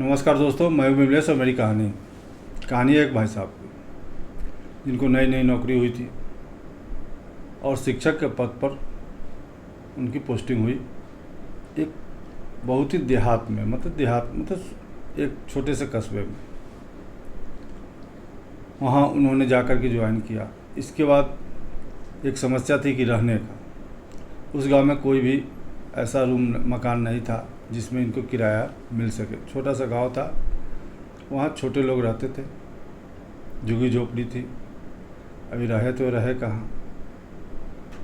नमस्कार दोस्तों, मैं हूं विमलेश और मेरी कहानी है एक भाई साहब की जिनको नई नई नौकरी हुई थी और शिक्षक के पद पर उनकी पोस्टिंग हुई एक बहुत ही देहात में, मतलब एक छोटे से कस्बे में। वहाँ उन्होंने जाकर के ज्वाइन किया। इसके बाद एक समस्या थी कि रहने का। उस गांव में कोई भी ऐसा मकान नहीं था जिसमें इनको किराया मिल सके। छोटा सा गांव था, वहाँ छोटे लोग रहते थे, झुग्गी झोपड़ी थी। अभी रहे तो रहे कहाँ।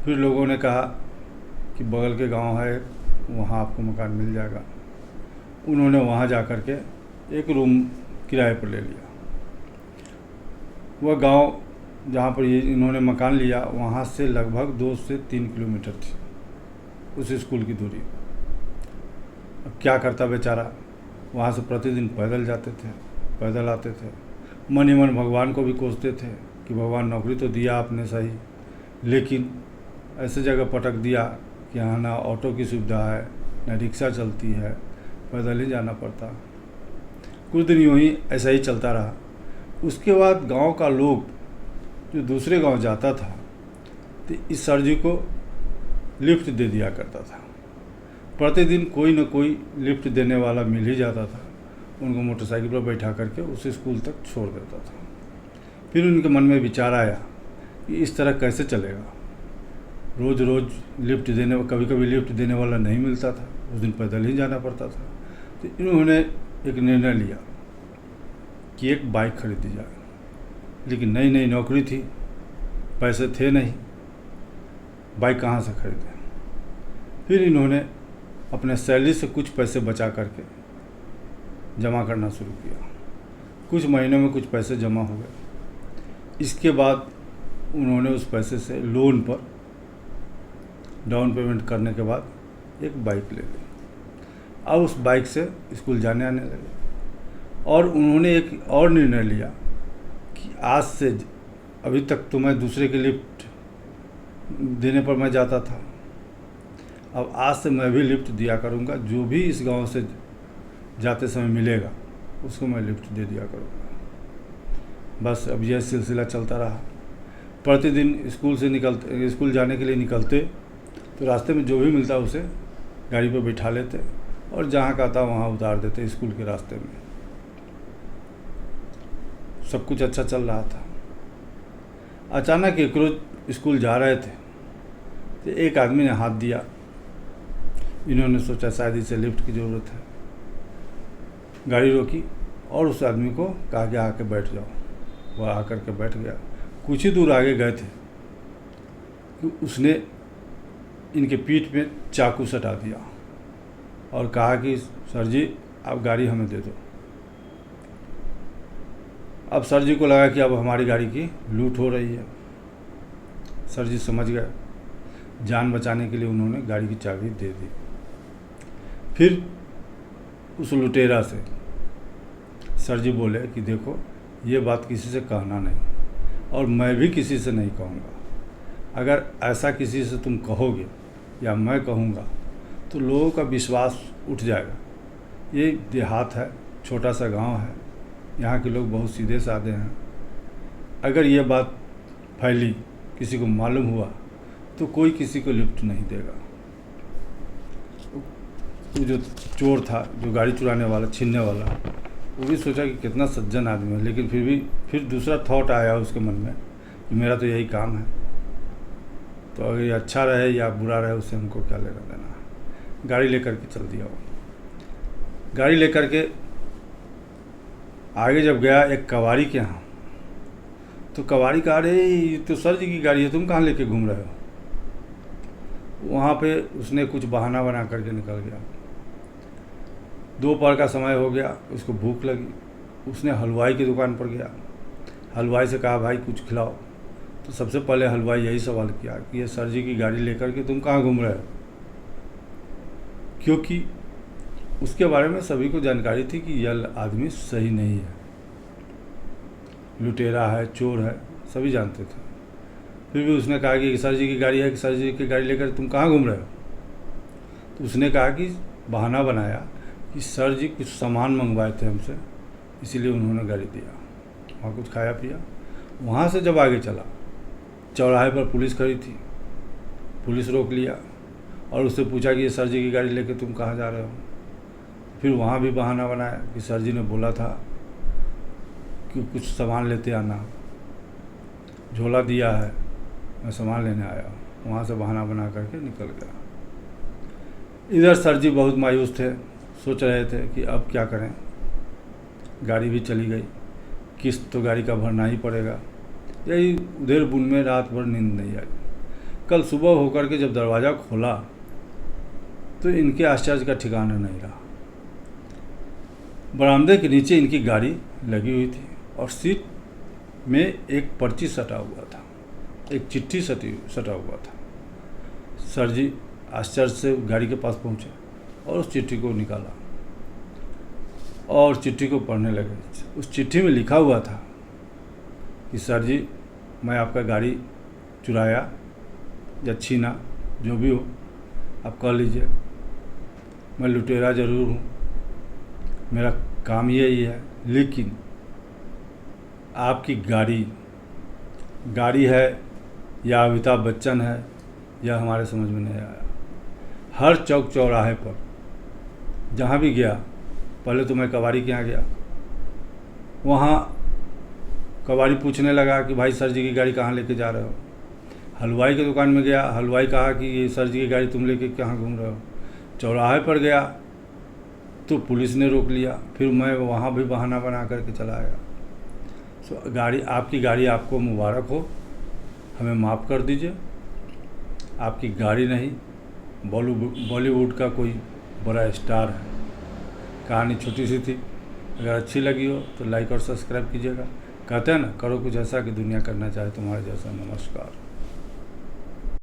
फिर लोगों ने कहा कि बगल के गांव है, वहाँ आपको मकान मिल जाएगा। उन्होंने वहाँ जा कर के एक रूम किराए पर ले लिया। वह गांव जहाँ पर ये इन्होंने मकान लिया, वहाँ से लगभग 2 से 3 किलोमीटर थी उस स्कूल की दूरी। अब क्या करता बेचारा, वहाँ से प्रतिदिन पैदल जाते थे, पैदल आते थे। मन ही मन भगवान को भी कोसते थे कि भगवान नौकरी तो दिया आपने सही, लेकिन ऐसे जगह पटक दिया कि यहाँ ना ऑटो की सुविधा है, ना रिक्शा चलती है, पैदल ही जाना पड़ता। कुछ दिन यूँ ही ऐसा ही चलता रहा। उसके बाद गांव का लोग जो दूसरे गांव जाता था तो इस सर जी को लिफ्ट दे दिया करता था। प्रतिदिन कोई न कोई लिफ्ट देने वाला मिल ही जाता था। उनको मोटरसाइकिल पर बैठा करके उस स्कूल तक छोड़ देता था। फिर उनके मन में विचार आया कि इस तरह कैसे चलेगा। रोज़ रोज़ लिफ्ट देने, कभी कभी लिफ्ट देने वाला नहीं मिलता था, उस दिन पैदल ही जाना पड़ता था। तो इन्होंने एक निर्णय लिया कि एक बाइक खरीदी जाए। लेकिन नई नई नौकरी थी, पैसे थे नहीं, बाइक कहाँ से खरीदें। फिर इन्होंने अपने सैलरी से कुछ पैसे बचा करके जमा करना शुरू किया। कुछ महीनों में कुछ पैसे जमा हो गए। इसके बाद उन्होंने उस पैसे से लोन पर डाउन पेमेंट करने के बाद एक बाइक ले ली। अब उस बाइक से स्कूल जाने आने लगे। और उन्होंने एक और निर्णय लिया कि आज से, अभी तक तो मैं दूसरे के लिफ्ट देने पर मैं जाता था, अब आज से मैं भी लिफ्ट दिया करूंगा। जो भी इस गांव से जाते समय मिलेगा उसको मैं लिफ्ट दे दिया करूंगा। बस अब यह सिलसिला चलता रहा। प्रतिदिन स्कूल जाने के लिए निकलते तो रास्ते में जो भी मिलता उसे गाड़ी पर बिठा लेते और जहाँ का था वहाँ उतार देते स्कूल के रास्ते में। सब कुछ अच्छा चल रहा था। अचानक एक रोज़ स्कूल जा रहे थे तो एक आदमी ने हाथ दिया। इन्होंने सोचा शायद इसे लिफ्ट की ज़रूरत है। गाड़ी रोकी और उस आदमी को कहा कि आके बैठ जाओ। वह आकर के बैठ गया। कुछ ही दूर आगे गए थे कि उसने इनके पीठ में चाकू सटा दिया और कहा कि सर जी आप गाड़ी हमें दे दो। अब सर जी को लगा कि अब हमारी गाड़ी की लूट हो रही है। सर जी समझ गए। जान बचाने के लिए उन्होंने गाड़ी की चाबी दे दी। फिर उस लुटेरा से सर जी बोले कि देखो, ये बात किसी से कहना नहीं और मैं भी किसी से नहीं कहूँगा। अगर ऐसा किसी से तुम कहोगे या मैं कहूँगा तो लोगों का विश्वास उठ जाएगा। ये देहात है, छोटा सा गांव है, यहाँ के लोग बहुत सीधे साधे हैं। अगर ये बात फैली, किसी को मालूम हुआ तो कोई किसी को लिफ्ट नहीं देगा। वो जो चोर था, जो गाड़ी चुराने वाला, छीनने वाला, वो भी सोचा कि कितना सज्जन आदमी है, लेकिन फिर दूसरा थॉट आया उसके मन में कि मेरा तो यही काम है, तो अगर ये अच्छा रहे या बुरा रहे उससे हमको क्या लेना देना। गाड़ी लेकर के चल दिया। वो गाड़ी लेकर के आगे जब गया एक कवारी के यहाँ, तो कवारी कहा, अरे ये तो सर जी की गाड़ी है, तुम कहाँ लेके घूम रहे हो। वहाँ पे उसने कुछ बहाना बना करके निकल गया। दोपहर का समय हो गया, उसको भूख लगी। उसने हलवाई की दुकान पर गया। हलवाई से कहा भाई कुछ खिलाओ। तो सबसे पहले हलवाई यही सवाल किया कि ये सर जी की गाड़ी लेकर के तुम कहाँ घूम रहे हो, क्योंकि उसके बारे में सभी को जानकारी थी कि यह आदमी सही नहीं है, लुटेरा है, चोर है, सभी जानते थे। फिर भी उसने कहा कि सर जी की गाड़ी है, कि सर जी की गाड़ी लेकर तुम कहाँ घूम रहे हो। तो उसने कहा कि बहाना बनाया कि सर जी कुछ सामान मंगवाए थे हमसे, इसीलिए उन्होंने गाड़ी दिया। वहाँ कुछ खाया पिया। वहाँ से जब आगे चला, चौराहे पर पुलिस खड़ी थी, पुलिस रोक लिया और उससे पूछा कि ये सर जी की गाड़ी लेके तुम कहाँ जा रहे हो। फिर वहाँ भी बहाना बनाया कि सर जी ने बोला था कि कुछ सामान लेते आना, झोला दिया है, मैं सामान लेने आया। वहाँ से बहाना बना करके निकल गया। इधर सर जी बहुत मायूस थे, सोच रहे थे कि अब क्या करें, गाड़ी भी चली गई, किस्त तो गाड़ी का भरना ही पड़ेगा। यही उधेर बुन में रात भर नींद नहीं आई। कल सुबह होकर के जब दरवाज़ा खोला तो इनके आश्चर्य का ठिकाना नहीं रहा। बरामदे के नीचे इनकी गाड़ी लगी हुई थी और सीट में एक पर्ची सटा हुआ था, एक चिट्ठी सटा हुआ था। सर जी आश्चर्य से गाड़ी के पास पहुँचे और उस चिट्ठी को निकाला और चिट्ठी को पढ़ने लगे। उस चिट्ठी में लिखा हुआ था कि सर जी, मैं आपका गाड़ी चुराया या छीना, जो भी हो आप कह लीजिए, मैं लुटेरा ज़रूर हूँ, मेरा काम यही है, लेकिन आपकी गाड़ी है या अमिताभ बच्चन है या हमारे समझ में नहीं आया। हर चौक चौराहे पर जहाँ भी गया, पहले तो मैं कबाड़ी के यहाँ गया, वहाँ कबाड़ी पूछने लगा कि भाई सर जी की गाड़ी कहाँ लेके जा रहे हो। हलवाई की दुकान में गया, हलवाई कहा कि ये सर जी की गाड़ी तुम लेके कहाँ घूम रहे हो। चौराहे पर गया तो पुलिस ने रोक लिया, फिर मैं वहाँ भी बहाना बना करके चला आया। आपकी गाड़ी आपको मुबारक हो, हमें माफ़ कर दीजिए। आपकी गाड़ी नहीं, बॉलीवुड का कोई बड़ा स्टार है। कहानी छोटी सी थी, अगर अच्छी लगी हो तो लाइक और सब्सक्राइब कीजिएगा। कहते हैं ना, करो कुछ ऐसा कि दुनिया करना चाहे तुम्हारे जैसा। नमस्कार।